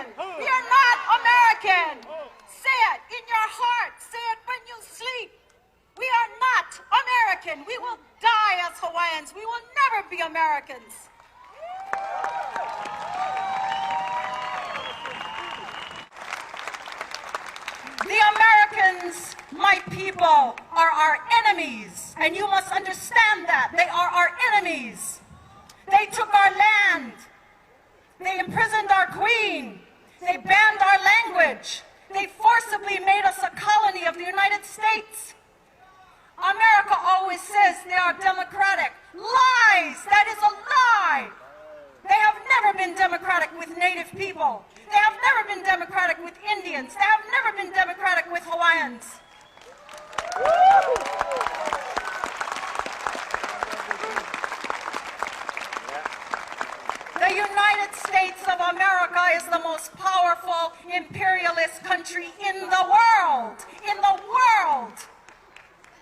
American. We are not American. Say it in your heart. Say it when you sleep. We are not American. We will die as Hawaiians. We will never be Americans. The Americans, my people, are our enemies, and you must understand that. They are our enemies. They took our land. They imprisoned our queen. They banned our language. They forcibly made us a colony of the United States. America always says they are democratic. Lies! That is a lie! They have never been democratic with Native people. They have never been democratic with Indians. They have never been democratic with Hawaiians. The United States of America is the most powerful imperialist country in the world. In the world.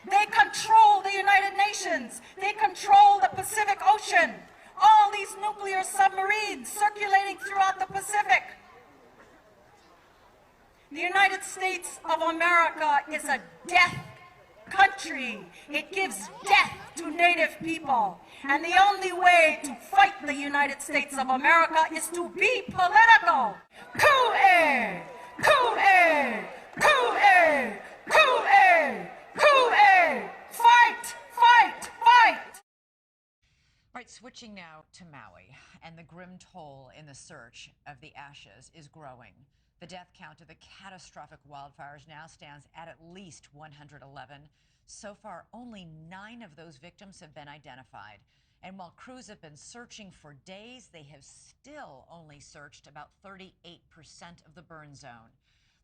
They control the United Nations. They control the Pacific Ocean. All these nuclear submarines circulating throughout the Pacific. The United States of America is a death country. It gives death to Native people. And the only way to fight the United States of America is to be political. Coup-eh! Coup-eh! Coup-eh! Coup-eh! Coup-eh! Fight! Fight! Fight! All right, switching now to Maui, and the grim toll in the search of the ashes is growing. The death count of the catastrophic wildfires now stands at least 111. So far, only 9 of those victims have been identified. And while crews have been searching for days, they have still only searched about 38% of the burn zone.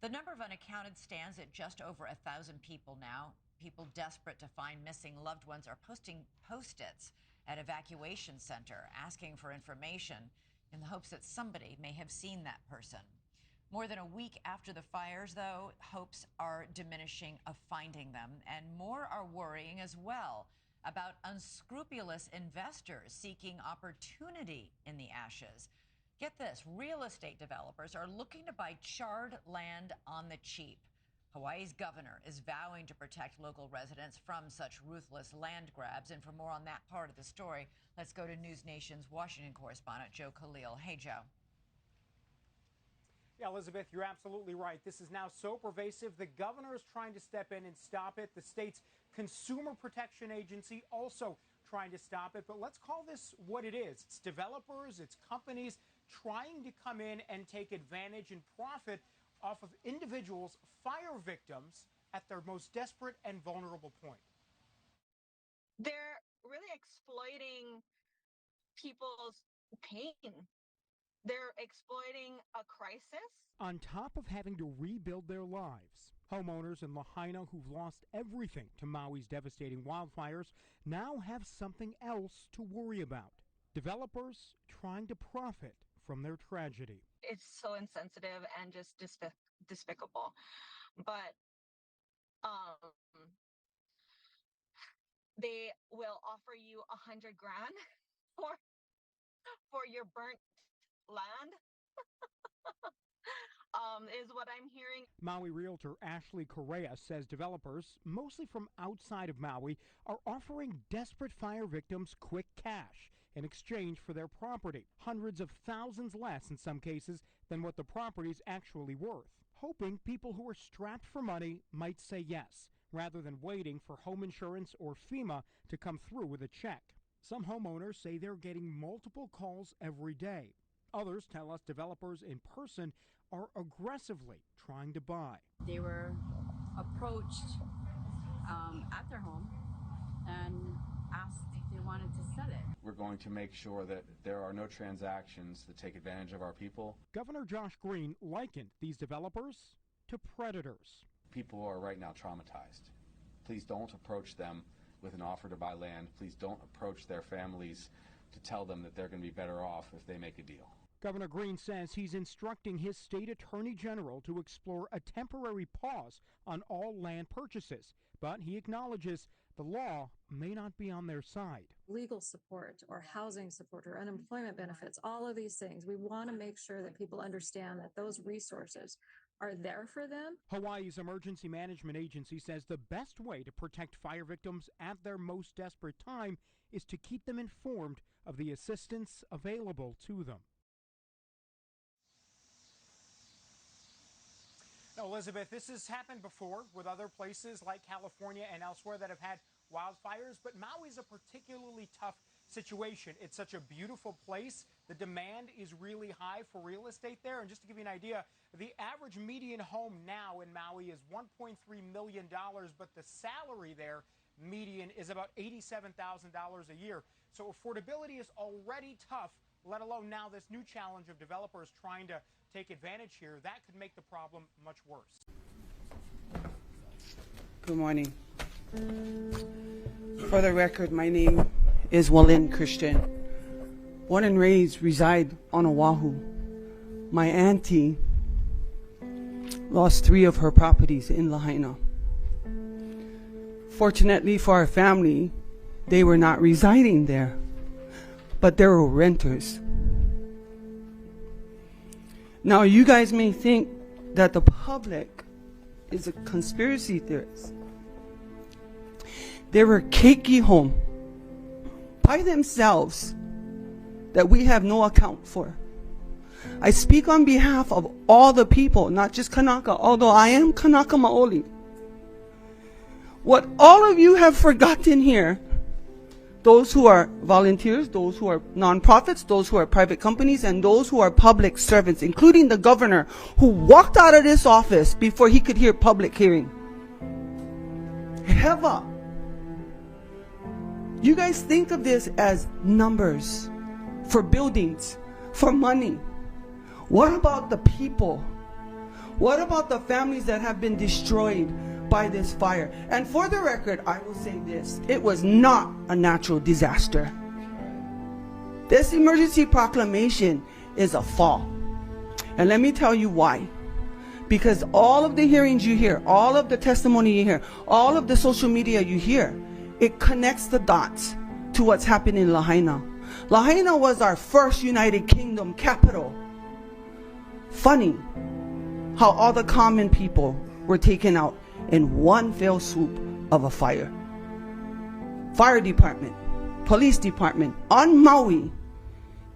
The number of unaccounted stands at just over 1,000 people now. People desperate to find missing loved ones are posting post-its at evacuation center asking for information in the hopes that somebody may have seen that person. More than a week after the fires, though, hopes are diminishing of finding them, and more are worrying as well about unscrupulous investors seeking opportunity in the ashes. Get this, real estate developers are looking to buy charred land on the cheap. Hawaii's governor is vowing to protect local residents from such ruthless land grabs. And for more on that part of the story, let's go to News Nation's Washington correspondent, Joe Khalil. Hey, Joe. Yeah, Elizabeth, you're absolutely right. This is now so pervasive. The governor is trying to step in and stop it. The state's Consumer Protection Agency also trying to stop it. But let's call this what it is. It's developers, it's companies trying to come in and take advantage and profit off of individuals, fire victims, at their most desperate and vulnerable point. They're really exploiting people's pain. They're exploiting a crisis. On top of having to rebuild their lives, homeowners in Lahaina who've lost everything to Maui's devastating wildfires now have something else to worry about. Developers trying to profit from their tragedy. It's so insensitive and just despicable. But they will offer you $100,000 for your burnt land. Is what I'm hearing. Maui realtor Ashley Correa says developers, mostly from outside of Maui, are offering desperate fire victims quick cash in exchange for their property, hundreds of thousands less in some cases than what the property's actually worth, hoping people who are strapped for money might say yes, rather than waiting for home insurance or FEMA to come through with a check. Some homeowners say they're getting multiple calls every day. Others tell us developers in person are aggressively trying to buy. They were approached at their home and asked if they wanted to sell it. We're going to make sure that there are no transactions that take advantage of our people. Governor Josh Green likened these developers to predators. People are right now traumatized. Please don't approach them with an offer to buy land. Please don't approach their families to tell them that they're going to be better off if they make a deal. Governor Green says he's instructing his state attorney general to explore a temporary pause on all land purchases, but he acknowledges the law may not be on their side. Legal support or housing support or unemployment benefits, all of these things. We want to make sure that people understand that those resources are there for them. Hawaii's Emergency Management Agency says the best way to protect fire victims at their most desperate time is to keep them informed of the assistance available to them. Now, Elizabeth, this has happened before with other places like California and elsewhere that have had wildfires, but Maui's a particularly tough situation. It's such a beautiful place. The demand is really high for real estate there. And just to give you an idea, the average median home now in Maui is $1.3 million, but the salary there, median, is about $87,000 a year. So affordability is already tough, let alone now this new challenge of developers trying to take advantage here. That could make the problem much worse. Good morning. For the record, my name is Walin Christian. Born and raised, reside on Oahu. My auntie lost 3 of her properties in Lahaina. Fortunately for our family, they were not residing there, but they were renters. Now, you guys may think that the public is a conspiracy theorist. They were keiki home by themselves that we have no account for. I speak on behalf of all the people, not just Kanaka, although I am Kanaka Maoli. What all of you have forgotten here, those who are volunteers, those who are nonprofits, those who are private companies, and those who are public servants, including the governor who walked out of this office before he could hear public hearing. Heva. You guys think of this as numbers for buildings, for money. What about the people? What about the families that have been destroyed by this fire? And for the record, I will say this. It was not a natural disaster. This emergency proclamation is a fall. And let me tell you why. Because all of the hearings you hear, all of the testimony you hear, all of the social media you hear, it connects the dots to what's happened in Lahaina. Lahaina was our first United Kingdom capital. Funny how all the common people were taken out in one fell swoop of a fire. Fire department, police department on Maui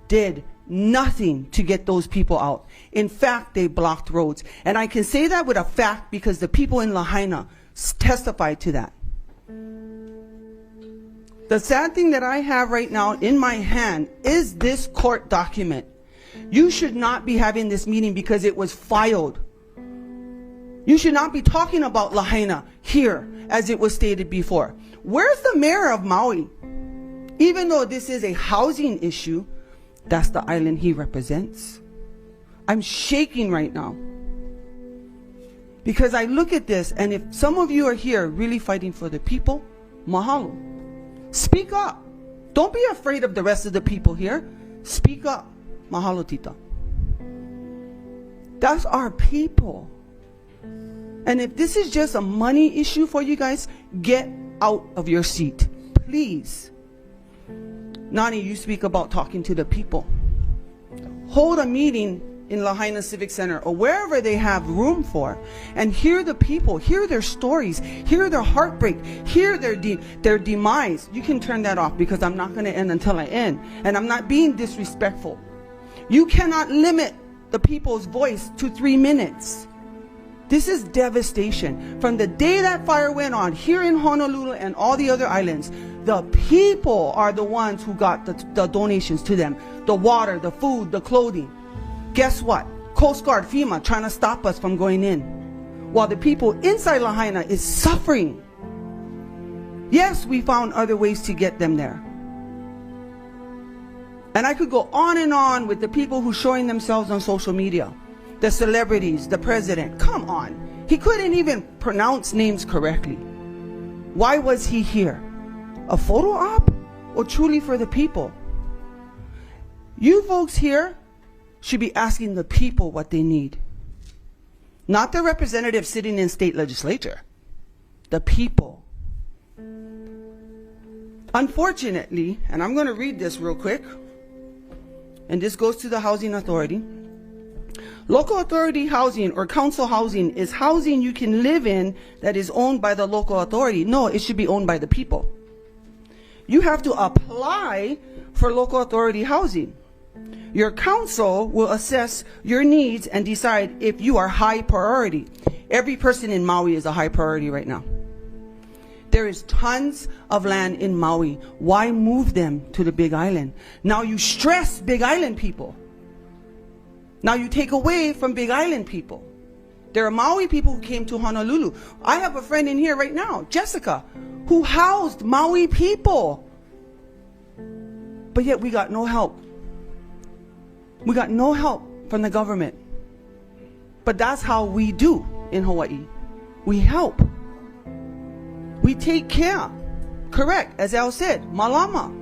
did nothing to get those people out. In fact, they blocked roads. And I can say that with a fact because the people in Lahaina testified to that. The sad thing that I have right now in my hand is this court document. You should not be having this meeting because it was filed. You should not be talking about Lahaina here as it was stated before. Where's the mayor of Maui? Even though this is a housing issue, that's the island he represents. I'm shaking right now. Because I look at this, and if some of you are here really fighting for the people, mahalo. Speak up. Don't be afraid of the rest of the people here. Speak up. Mahalo, tita. That's our people. And if this is just a money issue for you guys, get out of your seat. Please. Nani, you speak about talking to the people. Hold a meeting in Lahaina Civic Center or wherever they have room for, and hear the people, hear their stories, hear their heartbreak, hear their demise. You can turn that off because I'm not going to end until I end, and I'm not being disrespectful. You cannot limit the people's voice to 3 minutes. This is devastation. From the day that fire went on here in Honolulu and all the other islands, the people are the ones who got the donations to them. The water, the food, the clothing. Guess what? Coast Guard, FEMA trying to stop us from going in, while the people inside Lahaina is suffering. Yes, we found other ways to get them there. And I could go on with the people who showing themselves on social media. The celebrities, the president. Come on. He couldn't even pronounce names correctly. Why was he here? A photo op or truly for the people? You folks here should be asking the people what they need. Not the representatives sitting in state legislature. The people. Unfortunately, and I'm going to read this real quick, and this goes to the housing authority. Local authority housing or council housing is housing you can live in that is owned by the local authority. No, it should be owned by the people. You have to apply for local authority housing. Your council will assess your needs and decide if you are high priority. Every person in Maui is a high priority right now. There is tons of land in Maui. Why move them to the Big Island? Now you stress Big Island people. Now you take away from Big Island people. There are Maui people who came to Honolulu. I have a friend in here right now, Jessica, who housed Maui people. But yet we got no help. We got no help from the government. But that's how we do in Hawaii. We help. We take care. Correct, as Al said, malama.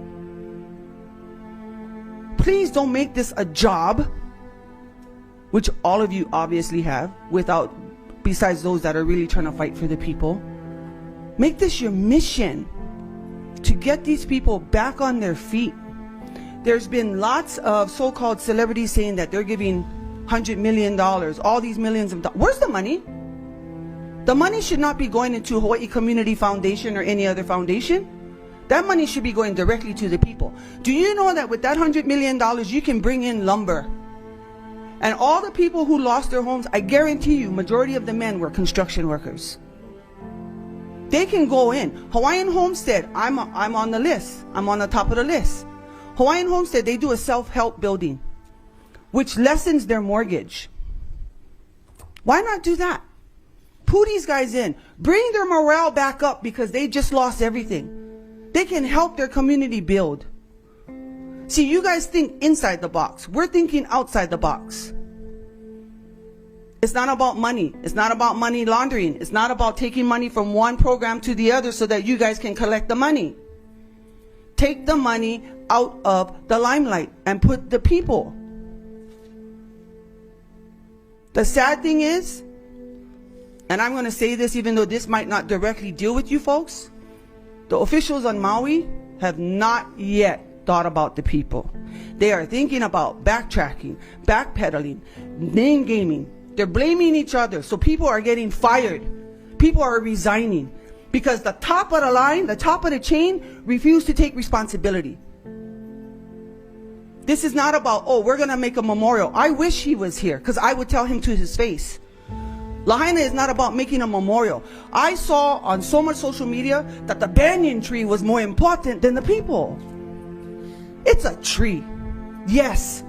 Please don't make this a job, which all of you obviously have, besides those that are really trying to fight for the people. Make this your mission to get these people back on their feet. There's been lots of so-called celebrities saying that they're giving $100 million, all these millions of dollars. Where's the money? The money should not be going into Hawaii Community Foundation or any other foundation. That money should be going directly to the people. Do you know that with that $100 million, you can bring in lumber? And all the people who lost their homes, I guarantee you, majority of the men were construction workers. They can go in. Hawaiian Homestead, I'm on the list. I'm on the top of the list. Hawaiian Homestead, they do a self-help building, which lessens their mortgage. Why not do that? Pull these guys in. Bring their morale back up because they just lost everything. They can help their community build. See, you guys think inside the box. We're thinking outside the box. It's not about money. It's not about money laundering. It's not about taking money from one program to the other so that you guys can collect the money. Take the money out of the limelight and put the people. The sad thing is, and I'm going to say this even though this might not directly deal with you folks, the officials on Maui have not yet thought about the people. They are thinking about backtracking, backpedaling, name gaming. They're blaming each other. So people are getting fired. People are resigning because the top of the line, the top of the chain, refuse to take responsibility. This is not about, oh, we're going to make a memorial. I wish he was here because I would tell him to his face. Lahaina is not about making a memorial. I saw on so much social media that the banyan tree was more important than the people. It's a tree. Yes,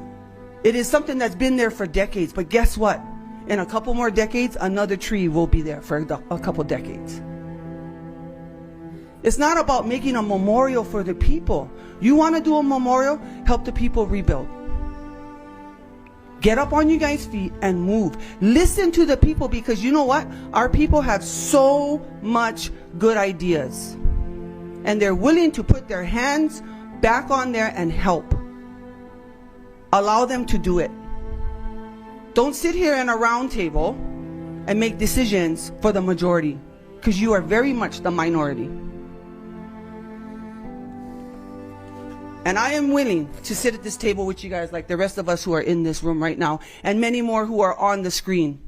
it is something that's been there for decades. But guess what? In a couple more decades, another tree will be there for a couple decades. It's not about making a memorial for the people. You want to do a memorial? Help the people rebuild. Get up on you guys' feet and move. Listen to the people because you know what? Our people have so much good ideas. And they're willing to put their hands back on there and help. Allow them to do it. Don't sit here in a round table and make decisions for the majority because you are very much the minority. And I am willing to sit at this table with you guys like the rest of us who are in this room right now and many more who are on the screen.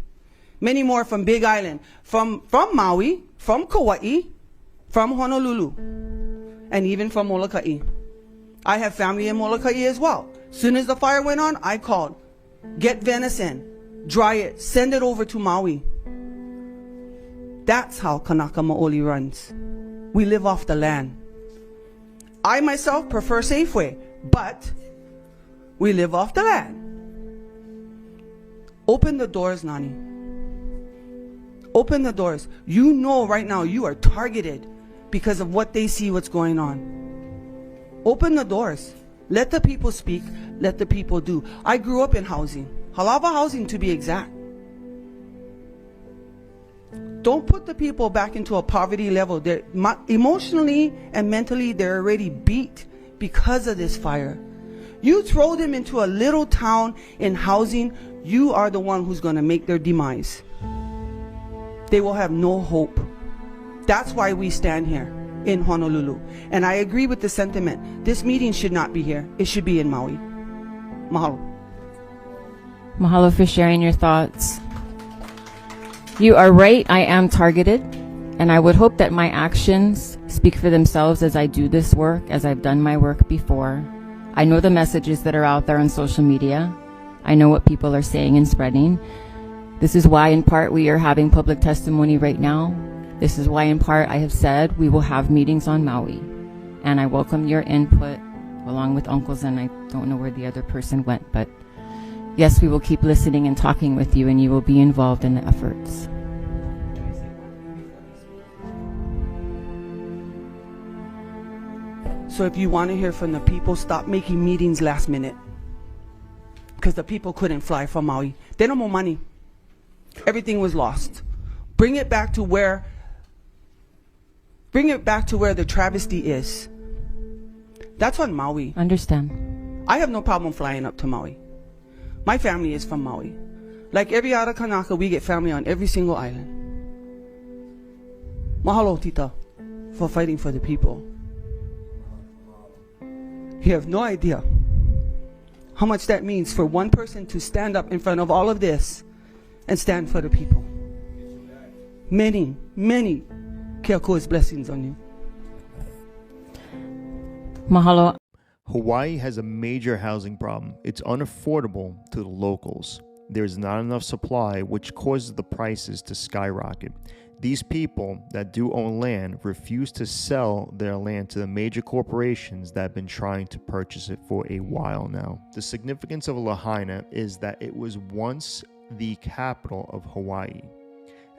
Many more from Big Island, from Maui, from Kauai, from Honolulu, and even from Molokai. I have family in Molokai as well. Soon as the fire went on, I called. Get venison, dry it, send it over to Maui. That's how Kanaka Maoli runs. We live off the land. I myself prefer Safeway, but we live off the land. Open the doors, Nani. Open the doors. You know right now you are targeted because of what they see what's going on. Open the doors. Let the people speak. Let the people do. I grew up in housing. Halava housing to be exact. Don't put the people back into a poverty level. They're emotionally and mentally, they're already beat because of this fire. You throw them into a little town in housing, you are the one who's going to make their demise. They will have no hope. That's why we stand here. in Honolulu. And I agree with the sentiment. This meeting should not be here. It should be in Maui. Mahalo. Mahalo for sharing your thoughts. You are right, I am targeted, and I would hope that my actions speak for themselves as I do this work, as I've done my work before. I know the messages that are out there on social media. I know what people are saying and spreading. This is why, in part, we are having public testimony right now. This is why, in part, I have said we will have meetings on Maui. And I welcome your input, along with Uncle's, and I don't know where the other person went, but yes, we will keep listening and talking with you, and you will be involved in the efforts. So if you want to hear from the people, stop making meetings last minute. Because the people couldn't fly from Maui. They don't have money. Everything was lost. Bring it back to where the travesty is. That's on Maui. Understand. I have no problem flying up to Maui. My family is from Maui. Like every other Kanaka, we get family on every single island. Mahalo, Tita, for fighting for the people. You have no idea how much that means for one person to stand up in front of all of this and stand for the people. Many, many Keakua's blessings on you. Mahalo. Hawaii has a major housing problem. It's unaffordable to the locals. There's not enough supply, which causes the prices to skyrocket. These people that do own land refuse to sell their land to the major corporations that have been trying to purchase it for a while now. The significance of Lahaina is that it was once the capital of Hawaii.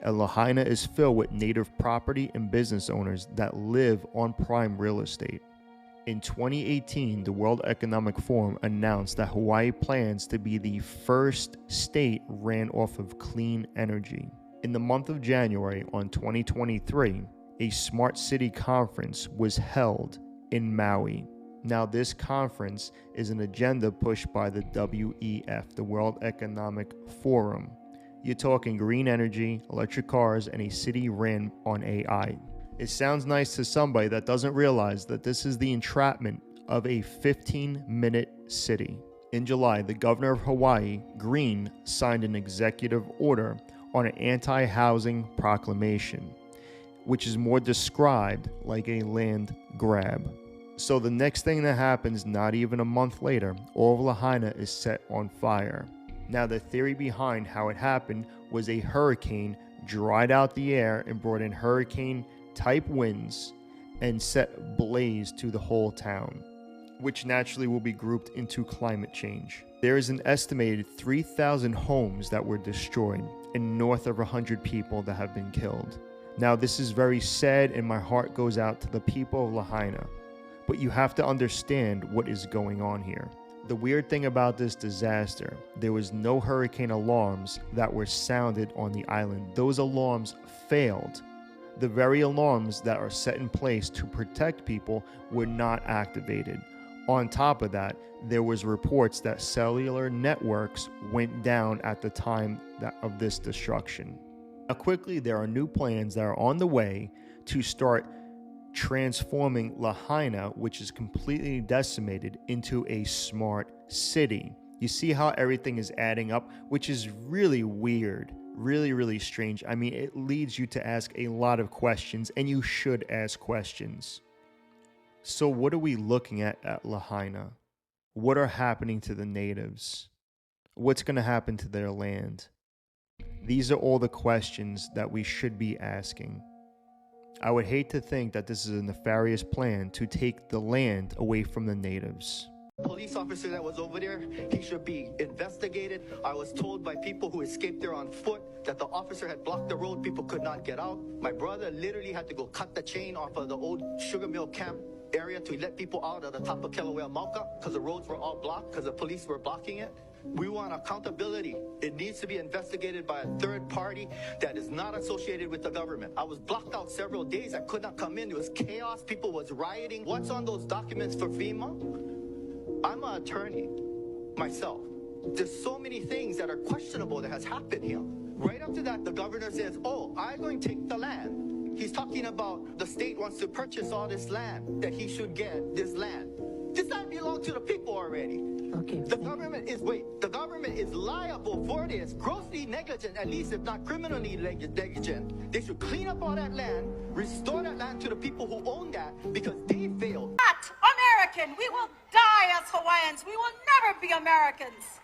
And Lahaina is filled with native property and business owners that live on prime real estate. In 2018, the World Economic Forum announced that Hawaii plans to be the first state ran off of clean energy. In the month of January on 2023, a Smart City Conference was held in Maui. Now, this conference is an agenda pushed by the WEF, the World Economic Forum. You're talking green energy, electric cars, and a city ran on AI. It sounds nice to somebody that doesn't realize that this is the entrapment of a 15-minute city. In July, the governor of Hawaii, Green, signed an executive order on an anti-housing proclamation, which is more described like a land grab. So the next thing that happens, not even a month later, all of Lahaina is set on fire. Now, the theory behind how it happened was a hurricane dried out the air and brought in hurricane-type winds and set blaze to the whole town, which naturally will be grouped into climate change. There is an estimated 3,000 homes that were destroyed and north of 100 people that have been killed. Now, this is very sad, and my heart goes out to the people of Lahaina, but you have to understand what is going on here. The weird thing about this disaster, there was no hurricane alarms that were sounded on the island. Those alarms failed. The very alarms that are set in place to protect people were not activated. On top of that, there was reports that cellular networks went down at the time of this destruction. Now, quickly, there are new plans that are on the way to start transforming Lahaina, which is completely decimated, into a smart city. You see how everything is adding up, which is really weird, really strange. I mean, it leads you to ask a lot of questions, and you should ask questions. So what are we looking at Lahaina? What are happening to the natives? What's going to happen to their land? These are all the questions that we should be asking. I would hate to think that this is a nefarious plan to take the land away from the natives. Police officer that was over there, he should be investigated. I was told by people who escaped there on foot that the officer had blocked the road, people could not get out. My brother literally had to go cut the chain off of the old sugar mill camp area to let people out of the top of Kilauea Mauka because the roads were all blocked because the police were blocking it. We want accountability. It needs to be investigated by a third party that is not associated with the government. I was blocked out several days. I could not come in. There was chaos. People was rioting. What's on those documents for FEMA? I'm an attorney myself. There's so many things that are questionable that has happened here. Right after that, the governor says, oh, I'm going to take the land. he's talking about the state wants to purchase all this land, that he should get this land. This land belongs to the people already. Okay. The government is liable for this, grossly negligent, at least if not criminally negligent. They should clean up all that land, restore that land to the people who own that, because they failed. Not American. We will die as Hawaiians. We will never be Americans.